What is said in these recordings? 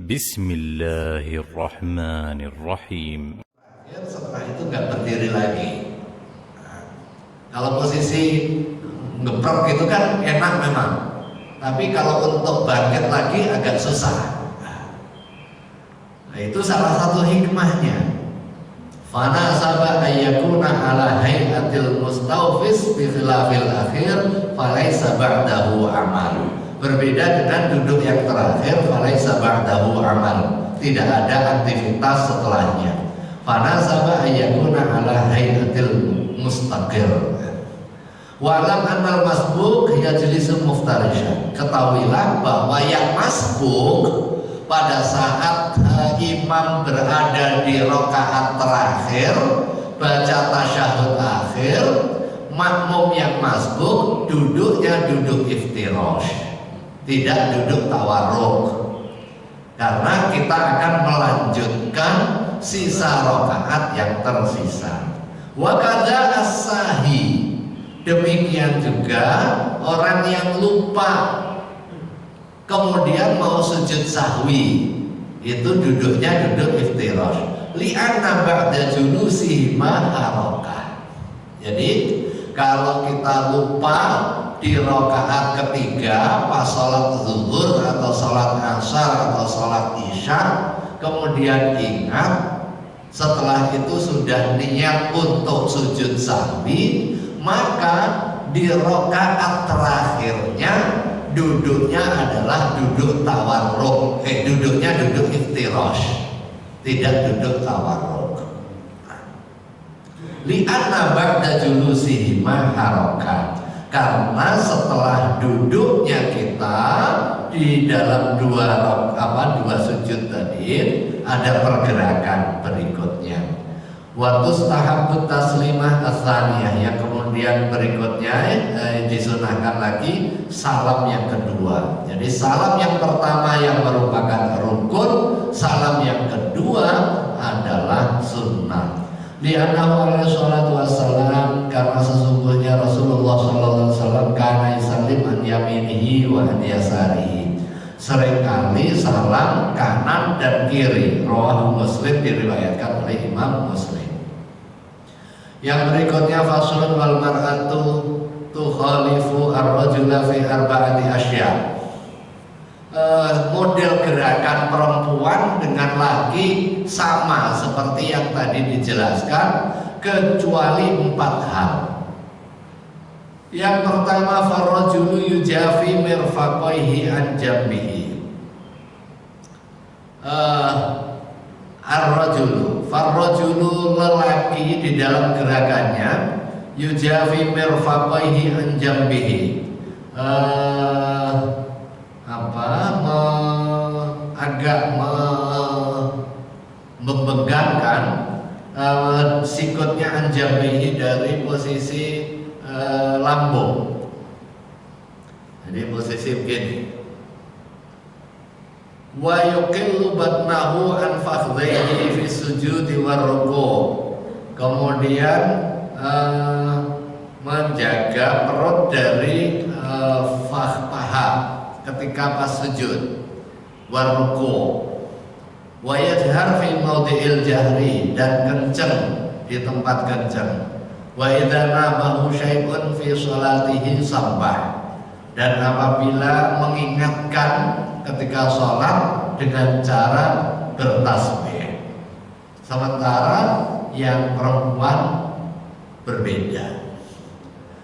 Bismillahirrahmanirrahim. Setelah itu nggak berdiri lagi. Nah, kalau posisi ngeprok itu kan enak memang, tapi kalau untuk bangkit lagi agak susah. Nah, itu salah satu hikmahnya. Fana sabah ayyakuna ala hay'atil mustawfis bi khilafil akhir falaysa ba'dahu amal. Berbeda dengan duduk yang terakhir, falaysa ba'dahu amal. Tidak ada aktivitas setelahnya. Fana sabah ayyakuna ala hay'atil mustaqir. Wa'lam annal masbuk yajlisu muftarishan. Ketahuilah bahwa yang masbuk pada saat imam berada di rakaat terakhir baca tasyahud akhir, makmum yang masbuk duduknya duduk iftirash, tidak duduk tawarruk, karena kita akan melanjutkan sisa rakaat yang tersisa. Wa kadza as-sahi, demikian juga orang yang lupa kemudian mau sujud sahwi, itu duduknya duduk iftirash. Li'anna ba'da julusihi ma harakah. Jadi kalau kita lupa di rakaat ketiga pas sholat zuhur atau sholat asar atau sholat isya, kemudian ingat setelah itu sudah niat untuk sujud sahwi, maka di rakaat terakhirnya duduknya adalah duduk tawarruk, duduknya duduk iftirash, tidak duduk tawarruk. Li'anna ba'da julusihi ma harakah, karena setelah duduknya kita di dalam dua sujud tadi ada pergerakan berikutnya. Wa tustahabbu taslimah ats-tsaniyah, yang kemudian berikutnya disunahkan lagi salam yang kedua. Jadi salam yang pertama yang merupakan rukun, salam yang kedua adalah sunnah. Li'annahu alaihi salatu wassalam, karena sesungguhnya Rasulullah sallallahu alaihi wasallam kana yusallim an yaminihi wa an yasarihi, seringkali salam kanan dan kiri. Rawahu Muslim, diriwayatkan oleh Imam Muslim. Yang berikutnya faslun wal mar'atu tukhalifu ar-rajula fi arba'ati asya. Model gerakan perempuan dengan laki sama seperti yang tadi dijelaskan, kecuali 4 hal. Yang pertama, farrajulu yujafi mirfaqaihi an jambihi. Farrajulu lelaki di dalam gerakannya yujafi mirfaqaihi an jambihi, agak membegangkan sikutnya an jambihi dari posisi lambung. Jadi posisi begini. Wa yuqillu batnahu an fakhdhaihi fi sujudi war ruku'. Kemudian menjaga perut dari paha ketika pas sujud, war ruku'. Wa yajhar fi mawdi'il jahri, dan kenceng di tempat kenceng. Wa idza nabahu syai'un fi sholatihi sabbah, dan apabila mengingatkan ketika sholat dengan cara bertasbih. Sementara yang perempuan berbeda.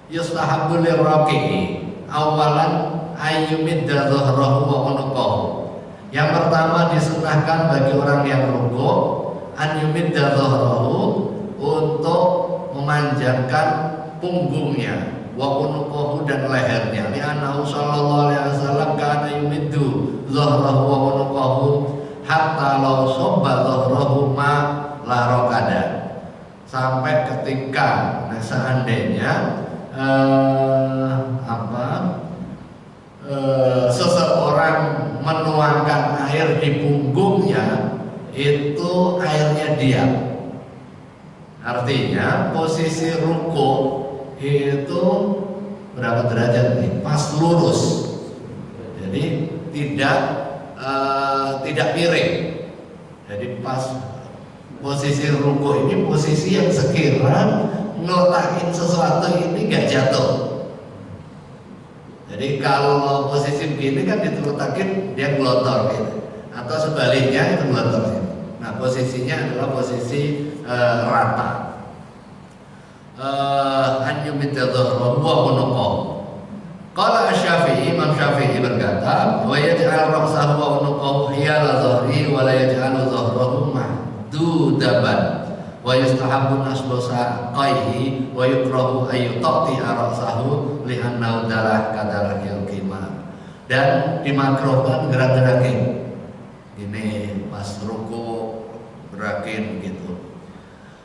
Yustahabbu lirraqi'i awalan ayyumidda dhahrahu wa unuqahu. Yang pertama disunahkan bagi orang yang rukuk an yumidda dhahrahu, untuk memanjangkan punggungnya, wa unuqahu, dan lehernya. Li'annahu sallallahu alaihi wasallam kana yumiddu dhahrahu wa unuqahu hatta law sabba dhahrahu ma la raqada. Sampai ketika seandainya seseorang menuangkan air di punggungnya, itu airnya diam. Artinya posisi rukuk itu berapa derajat nih? Pas lurus. Jadi tidak tidak miring. Jadi pas posisi ruku ini posisi yang sekira ngeletakin sesuatu ini nggak jatuh. Jadi kalau posisi begini kan diletakin dia gelotor gitu, atau sebaliknya itu gelotor sini. Nah posisinya adalah posisi rata. Anyumitnya dhahrahu wa unuqahu. Qala Asy-Syafi'i, Imam Syafi'i berkata, wa yaj'al ra'sahu wa unuqahu hiyala dhahri wa la yaj'alu dhahrahu mahdudaban wa yustahabbu nasbu saqaihi wa yukrahu ay yuqti'a ra'sahu li'annahu dalah kadarakil qimar. Dan dimakruhkan gerak-gerakin. Ini pas ruku gerakin gitu.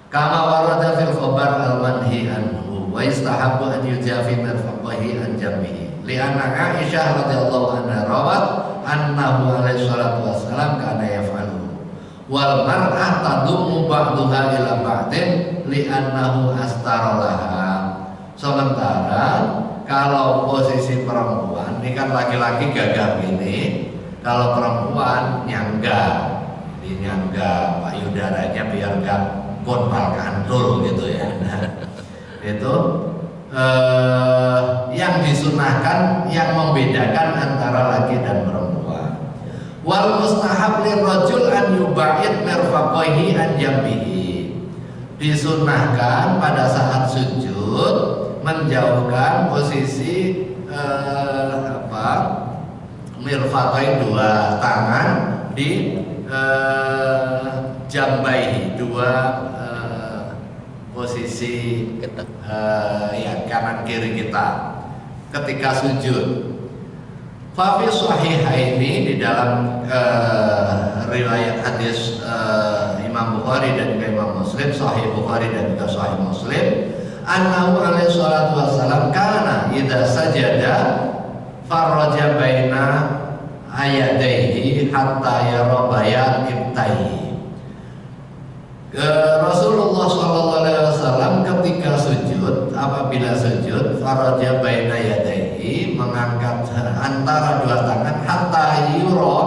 Kama warada fil khabar al-manhi anhu wa yustahabbu an yujafi mirfaqaihi an jambihi. Li'anna Aisyah radhiyallahu anha rawat annahu alaihi salatu wassalam kana yaf'alu. Wal mar'ah tadummu ba'daha ila ba'din li'annahu astaralaha. Sementara kalau posisi perempuan, ini kan laki-laki gagah gini, kalau perempuan nyangga, ini nyangga payudaranya biar gak gonpal kantul gitu ya. Nah, itu yang disunahkan, yang membedakan antara laki dan perempuan. Wal mustahab lirrajul an yuba'id mirfaqaihi an jambihi. Disunahkan pada saat sujud menjauhkan posisi mirfaqai dua tangan di jambai, dua posisi ya kanan kiri kita ketika sujud. Fa fi sahihaini, di dalam riwayat hadis Imam Bukhari dan juga Imam Muslim, Sahih Bukhari dan juga Sahih Muslim, annahu alaihi salatu wassalam kana idza sajada farraja baina ayadaihi hatta yara bayat ibtaihi. Rasulullah SAW ketika sujud, apabila sujud, faraja baina yadaihi, mengangkat antara dua tangan, hatta yura,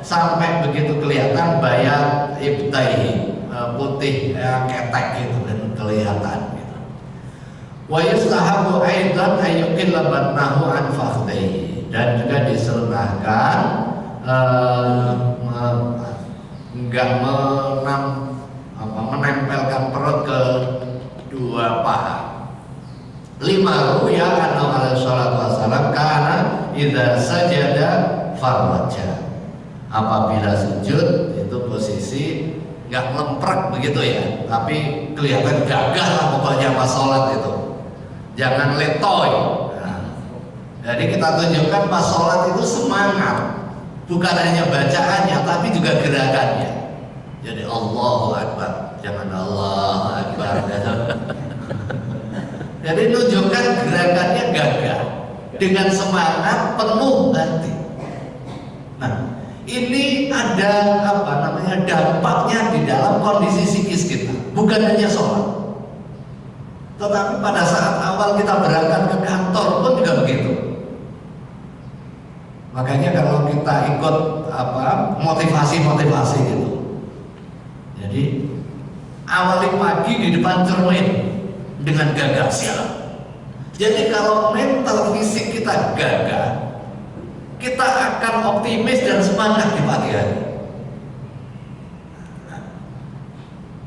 sampai begitu kelihatan bayat ibtaihi, putih ketek gitu dan kelihatan gitu. Wa yustahabu aidan ayyuqilla batnahu an fakhdaihi, dan juga disunahkan enggak menempelkan perut ke dua paha. Lima ruya annahu alaihi salatu wassalam kana idza sajada farraja. Apabila sujud itu posisi enggak lemprek begitu ya, tapi kelihatan gagah lah pokoknya pas sholat itu. Jangan letoy. Nah, jadi kita tunjukkan pas sholat itu semangat, bukan hanya bacaannya tapi juga gerakannya. Jadi Allahu Akbar, jangan Allahu Akbar. Jadi nunjukkan gerakannya gagah dengan semangat penuh hati. Nah, ini ada dampaknya di dalam kondisi psikis kita, bukan hanya sholat. Tetapi pada saat awal kita berangkat ke kantor pun juga begitu. Makanya kalau kita ikut motivasi gitu. Jadi awali pagi di depan cermin dengan gagah siap. Jadi kalau mental fisik kita gagah, kita akan optimis dan semangat di pagi hari.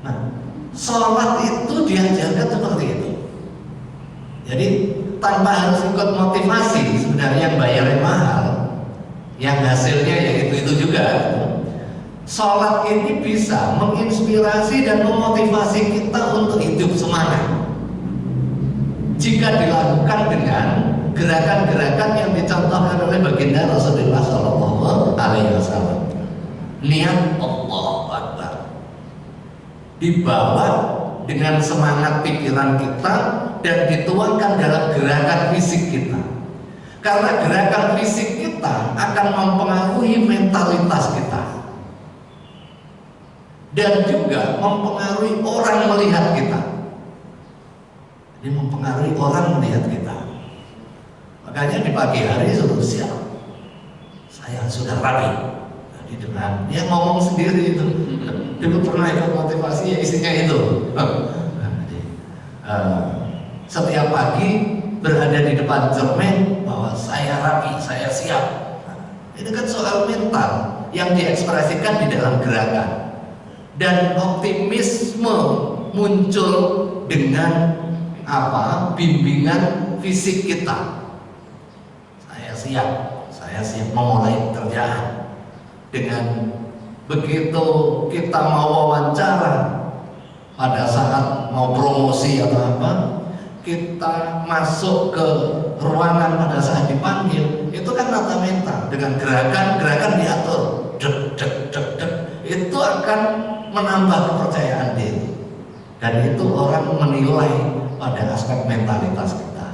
Nah, sholat itu diajarkan seperti itu. Jadi tanpa harus ikut motivasi, sebenarnya yang bayarnya mahal, yang hasilnya ya itu juga. Sholat ini bisa menginspirasi dan memotivasi kita untuk hidup semangat jika dilakukan dengan gerakan-gerakan yang dicontohkan oleh baginda Rasulullah SAW. Niat Allahu Akbar dibawa dengan semangat pikiran kita dan dituangkan dalam gerakan fisik kita, karena gerakan fisik kita akan mempengaruhi mentalitas kita dan juga mempengaruhi orang melihat kita. Ini mempengaruhi orang melihat kita. Makanya di pagi hari sudah siap, saya sudah rapi, gitu kan. Dia ngomong sendiri itu. Dulu pernah ikut motivasi ya isinya itu. Setiap pagi berada di depan cermin bahwa saya rapi, saya siap. Ini kan soal mental yang diekspresikan di dalam gerakan. Dan optimisme muncul dengan bimbingan fisik kita. Saya siap memulai kerjaan. Dengan begitu kita mau wawancara, pada saat mau promosi atau apa, kita masuk ke ruangan pada saat dipanggil, itu kan nata mental dengan gerakan diatur, dek dek dek dek, itu akan menambah kepercayaan diri, dan itu orang menilai pada aspek mentalitas kita,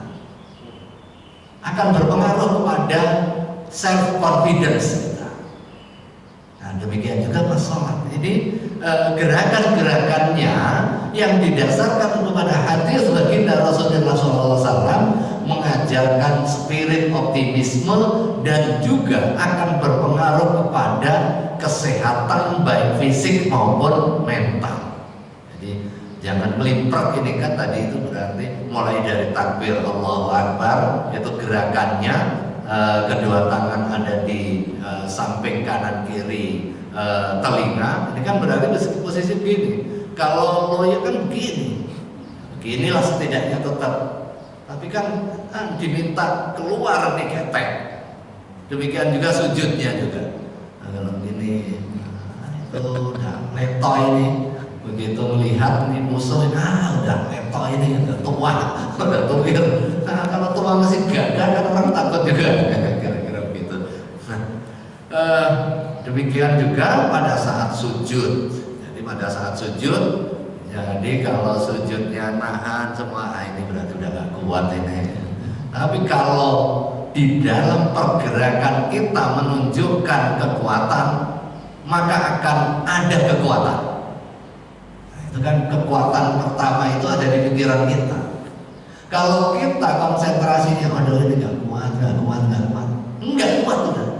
akan berpengaruh kepada self confidence kita. Nah, demikian juga masalah ini gerakan-gerakannya yang didasarkan kepada hadis baginda Rasulullah SAW mengajarkan spirit optimisme dan juga akan berpengaruh kepada kesehatan baik fisik maupun mental. Jadi jangan melimpret, ini kan tadi itu berarti mulai dari takbir Allahu Akbar, itu gerakannya kedua tangan ada di samping kanan kiri telinga, ini kan berarti posisi begini. Kalau loyo kan beginilah setidaknya tetap. Tapi kan diminta keluar nih ketek. Demikian juga sujudnya juga. Kalau gini, itu udah leto ini. Begitu melihat nih musuh, udah leto ini, udah tua, udah tuir. Nah, kalau tua masih gagah kan orang takut juga, kira-kira begitu. Nah, demikian juga pada saat sujud. Jadi pada saat sujud, jadi kalau sujudnya nahan semua, ini berarti udah gak kuat ini. Tapi kalau di dalam pergerakan kita menunjukkan kekuatan, maka akan ada kekuatan. Nah, itu kan kekuatan pertama itu ada di pikiran kita. Kalau kita konsentrasinya, aduh ini gak kuat, enggak kuat udah.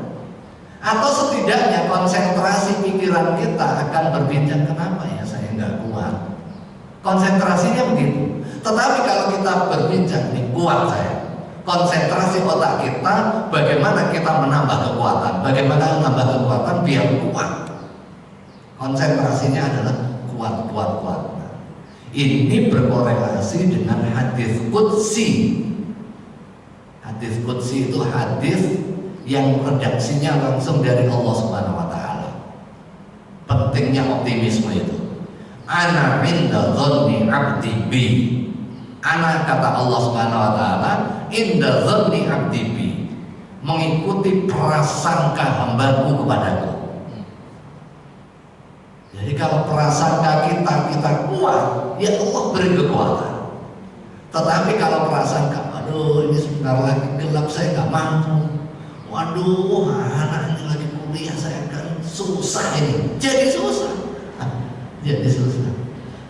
Atau setidaknya konsentrasi pikiran kita akan berbincang, kenapa ya saya nggak kuat. Konsentrasinya begitu. Tetapi kalau kita berbincang, nih kuat saya. Konsentrasi otak kita, bagaimana kita menambah kekuatan, bagaimana menambah kekuatan biar kuat. Konsentrasinya adalah kuat. Ini berkorelasi dengan hadis qudsi. Hadis qudsi itu hadis yang redaksinya langsung dari Allah Subhanahu wa taala. Pentingnya optimisme itu. Ana inda dhanni 'abdi bi. Ana, kata Allah Subhanahu wa taala, inda dhanni 'abdi bi. Mengikuti prasangka hambaku kepadaku. Jadi kalau prasangka kita kuat, ya Allah beri kekuatan. Tetapi kalau prasangka, aduh ini sebentar lagi gelap, saya nggak mampu. Waduh, anak ini lagi kuliah, saya kan susah ini. Jadi susah.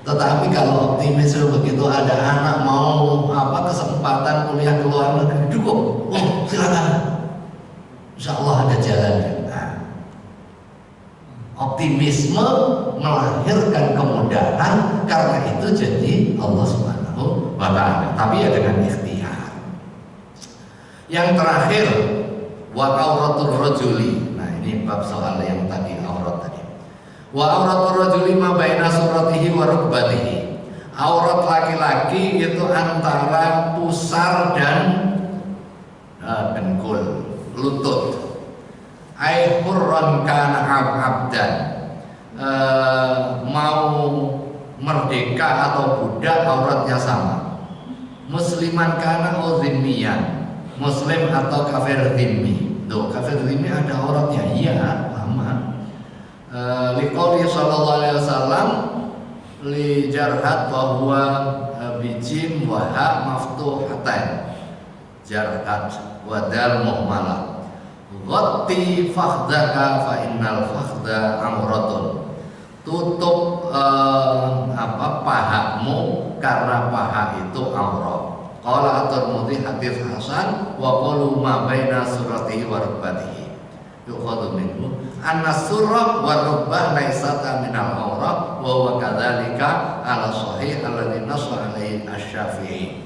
Tetapi kalau optimis begitu ada anak mau kesempatan kuliah ke luar negeri, dukung. Oh, silakan. Insya Allah ada jalannya. Nah, optimisme melahirkan kemudahan, karena itu jadi Allah Subhanahu wa taala. Tapi ya dengan ikhtiar. Yang terakhir, wa auratul rajuli. Nah, ini bab soal yang tadi aurat tadi. Wa auratul rajuli ma baina suratihi wa rukbatihi. Aurat laki-laki itu antara pusar dan dengkul, lutut. Ai hurran kana abdan. Mau merdeka atau budak auratnya sama. Musliman kana au zimmiyan. Muslim atau kafir dhimmi. Tuh, kafir dhimmi ada auratnya, iya, lama. Liqauli sallallahu alaihi wasallam li jarhat wa huwa bijim wa ha maftuhatan. Jarhat wa dal muhmalah. Ghatti fakhdaka fa innal fakhda auratun. Tutup pahamu karena paha itu aurat. Qala at-Tirmidzi hadis hasan wa qalu ma baina suratihi wa rukbatihi. yukhadhu minhu anna surrah wa rubbah laisata minal awrah wa huwa kadzalika ala sahih alladzi nassa alaihi asy-Syafi'i.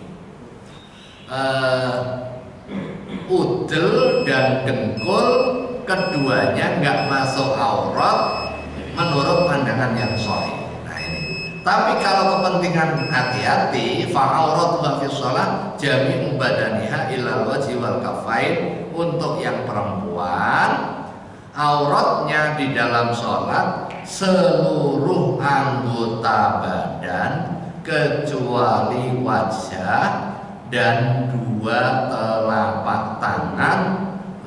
Udel dan dengkul keduanya nggak masuk aurat menurut pandangan yang sahih. Nah ini. Tapi kalau kepentingan hati-hati, fa aurat wa fi shalah jami'u badaniha illa wajhi wal kafain. Untuk yang perempuan, auratnya di dalam sholat seluruh anggota badan kecuali wajah dan dua telapak tangan,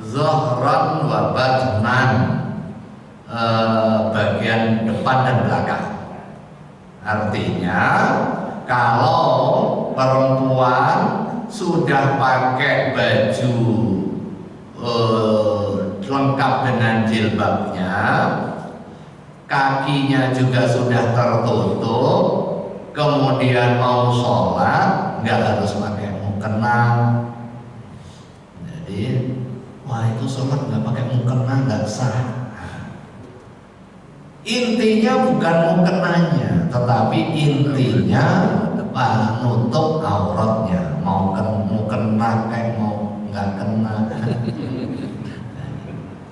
zohran wa batnan, bagian depan dan belakang. Artinya kalau perempuan sudah pakai baju lengkap dengan jilbabnya, kakinya juga sudah tertutup, kemudian mau sholat nggak harus pakai mukena. Jadi wah itu sholat nggak pakai mukena nggak sah. Intinya bukan mukenanya, tetapi intinya nutup auratnya. Mau mukena kayak mau nggak kena.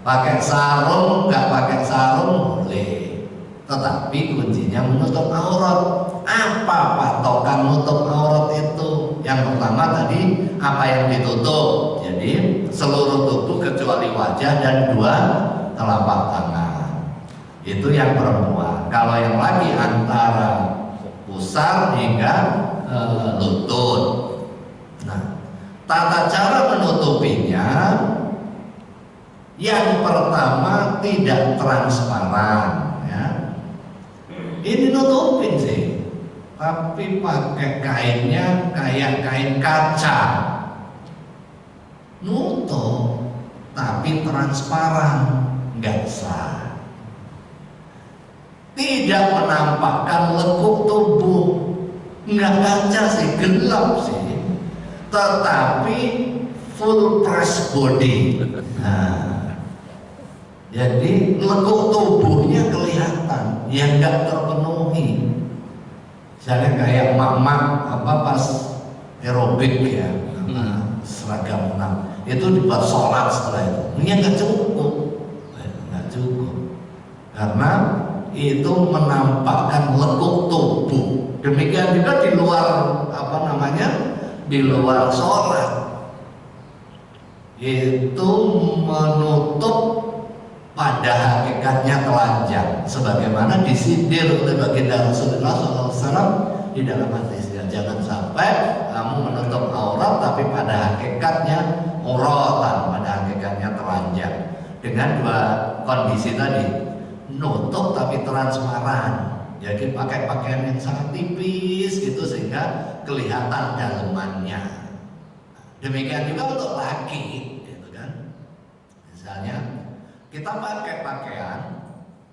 Pakai sarung nggak pakai sarung boleh, tetapi kuncinya menutup aurat. Apa patokan nutup aurat itu? Yang pertama tadi apa yang ditutup, jadi seluruh tubuh kecuali wajah dan dua telapak tangan. Itu yang perempuan. Kalau yang laki antara pusar hingga lutut. Nah, tata cara menutupinya yang pertama tidak transparan, ya. Ini nutupin sih, tapi pakai kainnya kayak kain kaca, nutup, tapi transparan, nggak sah. Tidak menampakkan lekuk tubuh, nggak kaca sih, gelap sih, tetapi full press body. Nah, jadi lekuk tubuhnya kelihatan, yang nggak terpenuhi. Misalnya kayak mak-mak pas aerobik ya, seragam itu dibuat sholat setelah itu. Ini nggak cukup, karena itu menampakkan lekuk tubuh. Demikian juga di luar di luar sholat itu menutup pada hakikatnya telanjang, sebagaimana disindir oleh baginda Rasulullah SAW di dalam hadisnya. Jangan sampai kamu menutup aurat tapi pada hakikatnya auratan, pada hakikatnya telanjang. Dengan dua kondisi tadi, nutup tapi transparan. Jadi pakai pakaian yang sangat tipis gitu sehingga kelihatan dalemannya. Demikian juga untuk laki, gitu kan. Misalnya kita pakai pakaian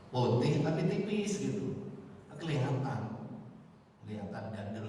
putih tapi tipis gitu, kelihatan gandul.